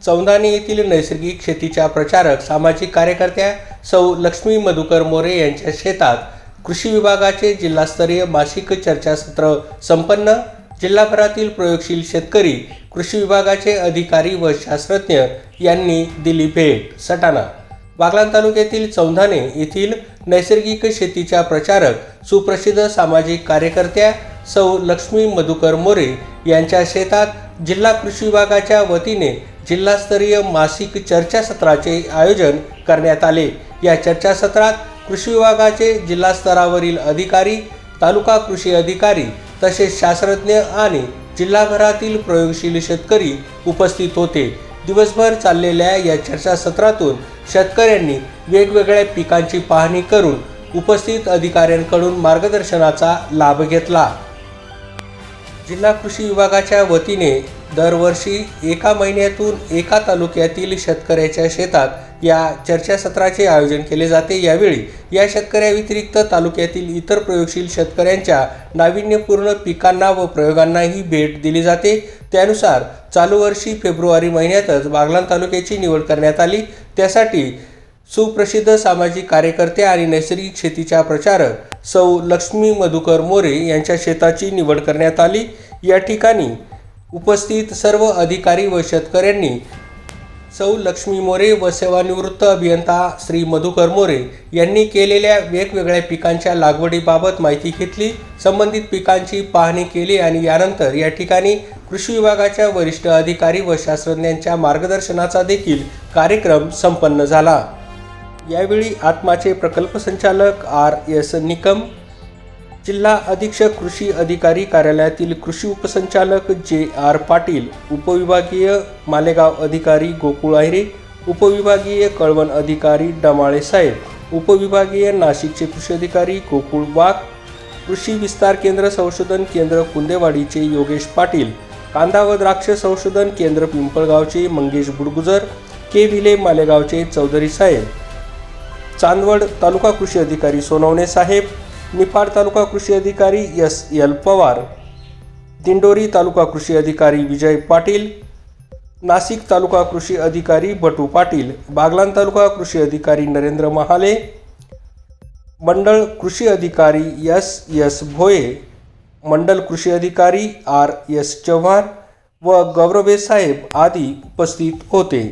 चौंधाणे येथील नैसर्गिक शेतीच्या प्रचारक सामाजिक कार्यकर्त्या सौ लक्ष्मी मधुकर मोरे यांच्या शेतात कृषी विभागाचे जिल्हास्तरीय मासिक चर्चासत्र संपन्न। जिल्हाभरातील प्रयोगशील शेतकरी, कृषी विभागाचे अधिकारी व शास्त्रज्ञ यांनी दिली भेट। सटाणा बागलाण तालुक्यातील चौंधाणे येथील नैसर्गिक शेतीच्या प्रचारक सुप्रसिद्ध सामाजिक कार्यकर्त्या सौ लक्ष्मी मधुकर मोरे यांच्या शेतात जिल्हा कृषी विभागाच्या वतीने जिल्हास्तरीय मासिक चर्चासत्राचे आयोजन करण्यात आले। या चर्चासत्रात कृषी विभागाचे जिल्हा स्तरावरील अधिकारी, तालुका कृषी अधिकारी तसेच शास्त्रज्ञ आणि जिल्हाभरातील प्रयोगशील शेतकरी उपस्थित होते। दिवसभर चाललेल्या या चर्चासत्रातून शेतकऱ्यांनी वेगवेगळ्या पिकांची पाहणी करून उपस्थित अधिकाऱ्यांकडून मार्गदर्शनाचा लाभ घेतला। जिल्हा कृषी विभागाच्या वतीने दरवर्षी एका महिन्यातून एका तालुक्यातील शेतकऱ्याच्या शेतात या चर्चासत्राचे आयोजन केले जाते। यावेळी या शेतकऱ्याव्यतिरिक्त तालुक्यातील इतर प्रयोगशील शेतकऱ्यांच्या नाविन्यपूर्ण पिकांना व प्रयोगांनाही भेट दिली जाते। त्यानुसार चालू वर्षी फेब्रुवारी महिन्यातच बागलाण तालुक्याची निवड करण्यात आली। त्यासाठी सुप्रसिद्ध सामाजिक कार्यकर्ते आणि नैसर्गिक शेतीच्या प्रचारक सौ लक्ष्मी मधुकर मोरे यांच्या शेताची निवड करण्यात आली। या ठिकाणी उपस्थित सर्व अधिकारी व शेतकऱ्यांनी सौ लक्ष्मी मोरे व सेवानिवृत्त अभियंता श्री मधुकर मोरे यांनी केलेल्या वेगवेगळ्या पिकांच्या लागवडीबाबत माहिती घेतली, संबंधित पिकांची पाहणी केली आणि यानंतर या ठिकाणी कृषी विभागाच्या वरिष्ठ अधिकारी व शास्त्रज्ञांच्या मार्गदर्शनाचा देखील कार्यक्रम संपन्न झाला। यावेळी आत्माचे प्रकल्प संचालक RS निकम, जिल्हा अधीक्षक कृषी अधिकारी कार्यालयातील कृषी उपसंचालक JR पाटील, उपविभागीय मालेगाव अधिकारी गोकुळ आहिरे, उपविभागीय कळवण अधिकारी डमाळे साहेब, उपविभागीय नाशिकचे कृषी अधिकारी गोकुळ वाघ, कृषी विस्तार केंद्र संशोधन केंद्र कुंदेवाडीचे योगेश पाटील, कांदा व द्राक्ष संशोधन केंद्र पिंपळगावचे मंगेश बुडगुजर, के विले मालेगावचे चौधरी साहेब, चांदवड तालुका कृषी अधिकारी सोनवणे साहेब, निफाड तालुका कृषी अधिकारी SL पवार, दिंडोरी तालुका कृषी अधिकारी विजय पाटील, नाशिक तालुका कृषी अधिकारी बटू पाटील, बागलाण तालुका कृषी अधिकारी नरेंद्र महाले, मंडळ कृषी अधिकारी SS भोये, मंडल कृषी अधिकारी RS चव्हाण व गौरवे साहेब आदी उपस्थित होते।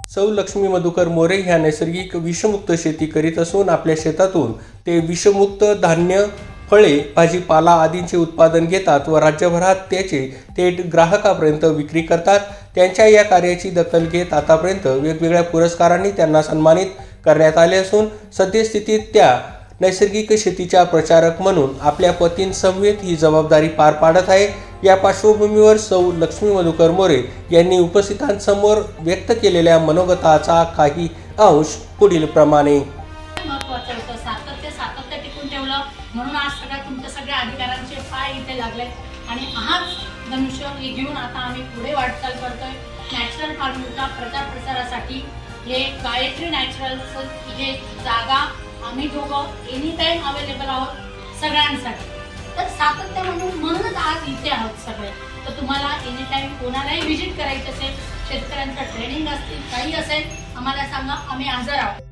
सौ लक्ष्मी मधुकर मोरे ह्या नैसर्गिक विषमुक्त शेती करीत असून आपल्या शेतातून ते विषमुक्त धान्य, फळे, भाजीपाला आदींचे उत्पादन घेतात व राज्यभरात त्याचे थेट ग्राहकापर्यंत विक्री करतात। त्यांच्या या कार्याची दखल घेत आतापर्यंत वेगवेगळ्या पुरस्कारांनी त्यांना सन्मानित करण्यात आले असून सद्यस्थितीत त्या नैसर्गिक शेतीच्या प्रचारक म्हणून आपल्या पतींसमवेत ही जबाबदारी पार पाडत आहे। या पार्श्वभूमीवर सौ लक्ष्मी मधुकर मोरे यांनी उपस्थितांसमोर व्यक्त केलेल्या मनोगताचा काही अंश पुढील प्रमाणे। महत्त्वाचं होतं सातत्य टिकून ठेवलं म्हणून आज तुमच्या सगळ्या अधिकाऱ्यांचे पाय इथे लागले आणि हाच धनुष्य घेऊन आता आम्ही पुढे वाटचाल करतोय। नॅचरल फार्मिंगचा प्रसारासाठी हे गायत्री नॅचरलचं हे जागा आम्ही दोघं एनी टाइम अवेलेबल आहोत सगळ्यांसाठी। तर सातत्य म्हणूनच आज इथे आहोत सगळे। तर तुम्हाला एनी टाइम कोणालाही व्हिजिट करायची असेल, शेतकऱ्यांचं ट्रेनिंग असतील, काही असेल, आम्हाला सांगा, आम्ही हजर आहोत।